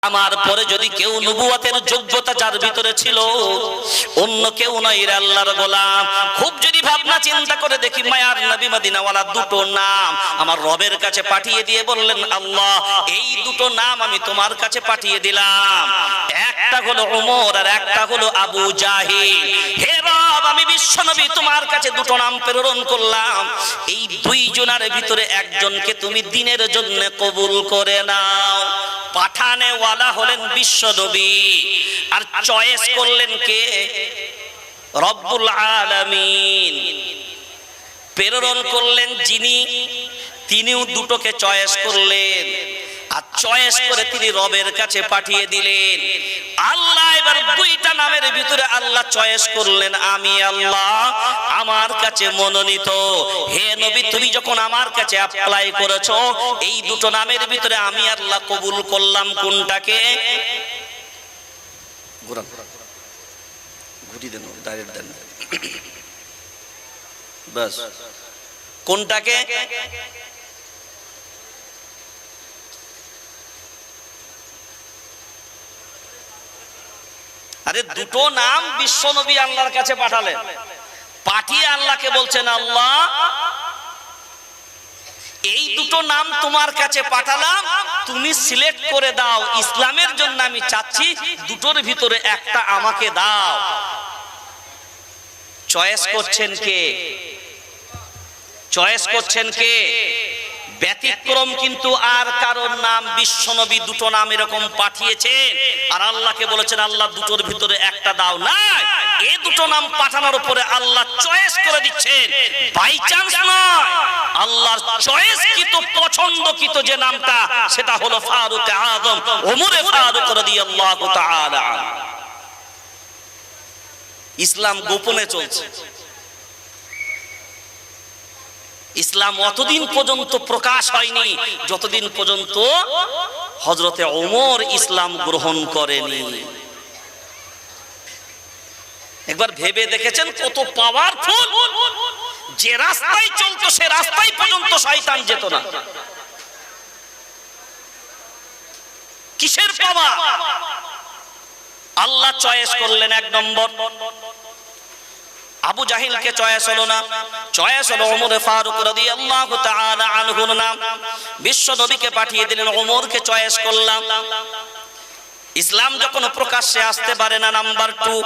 আমার পরে যদি কেউ নবুয়তের যোগ্যতা যার ভিতরে ছিল, অন্য কেউ নয়, এর আল্লাহর গোলাম। খুব যদি ভাবনা চিন্তা করে দেখি, মায়ার নবী মদিনাওয়ালা দুটো নাম আমার রবের কাছে পাঠিয়ে দিয়ে বললেন, আল্লাহ এই দুটো নাম আমি তোমার কাছে পাঠিয়ে দিলাম, একটা হলো ওমর আর একটা হলো আবু জাহিল। হে রব, আমি বিশ্বনবী তোমার কাছে দুটো নাম প্রেরণ করলাম, এই দুইজনের ভিতরে একজনকে তুমি দ্বীনের জন্য কবুল করে নাও। পাঠানে ওয়ালা হলেন বিশ্বনবী, আর চয়েস করলেন কে? রব্বুল আলামিন। প্রেরণ করলেন যিনি, তিনিও দুটোকে চয়েস করলেন, আর চয়েস করে তিনি রবের কাছে পাঠিয়ে দিলেন। আল্লাহ এবার দুইটা নামের ভিতরে আল্লাহ চয়েস করলেন, আমি আল্লাহ আমার কাছে মনোনীত। হে নবী, তুমি যখন আমার কাছে অ্যাপ্লাই করেছো, এই দুটো নামের ভিতরে আমি আল্লাহ কবুল করলাম কোনটাকে? ঘুরি দেন, ডাইরেক্ট দেন, বাস। কোনটাকে? আরে দুটো নাম বিশ্বনবী আল্লাহর কাছে পাঠালেন, পাঠিয়ে আল্লাহকে বলছেন, আল্লাহ এই দুটো নাম তোমার কাছে পাঠালাম, তুমি সিলেক্ট করে দাও, ইসলামের জন্য আমি চাচ্ছি দুটোর ভিতরে একটা আমাকে দাও। চয়েস করছেন কে? চয়েস করছেন কে? ব্যতিক্রম কিন্তু আর কারোর নাম বিশ্বনবী দুটো নাম এরকম পাঠিয়েছেন, আর আল্লাহকে বলেছেন আল্লাহ দুটোর ভিতরে একটা দাও না। এই দুটো নাম পাঠানোর উপরে আল্লাহ চয়েস করে দিচ্ছেন, বাই চান্স নয়। আল্লাহর চয়েসকৃত পছন্দকৃত যে নামটা, সেটা হলো ফারুক আযম ওমরে ফারুক রাদিয়াল্লাহু তাআলা। ইসলাম গোপনে চলছে, ইসলাম অতদিন পর্যন্ত প্রকাশ হয়নি যতদিন পর্যন্ত হযরতে ওমর ইসলাম গ্রহণ করেনি। একবার ভেবে দেখেছেন কত পাওয়ারফুল? যে রাস্তায় চলতো সে রাস্তায় পর্যন্ত শয়তান যেত না। কিসের পাওয়ার? আল্লাহ চয়েস করলেন এক নম্বর, আবু জাহিলকে চয়েস হলো না, চয়েস হলো ওমর ফারুক রাদিয়াল্লাহু তাআলা আনহুর নাম। বিশ্ব নবীকে পাঠিয়ে দিলেন, ওমরকে চয়েস করলাম। ইসলাম যখন প্রকাশ্যে আসতে পারে না, নাম্বার 2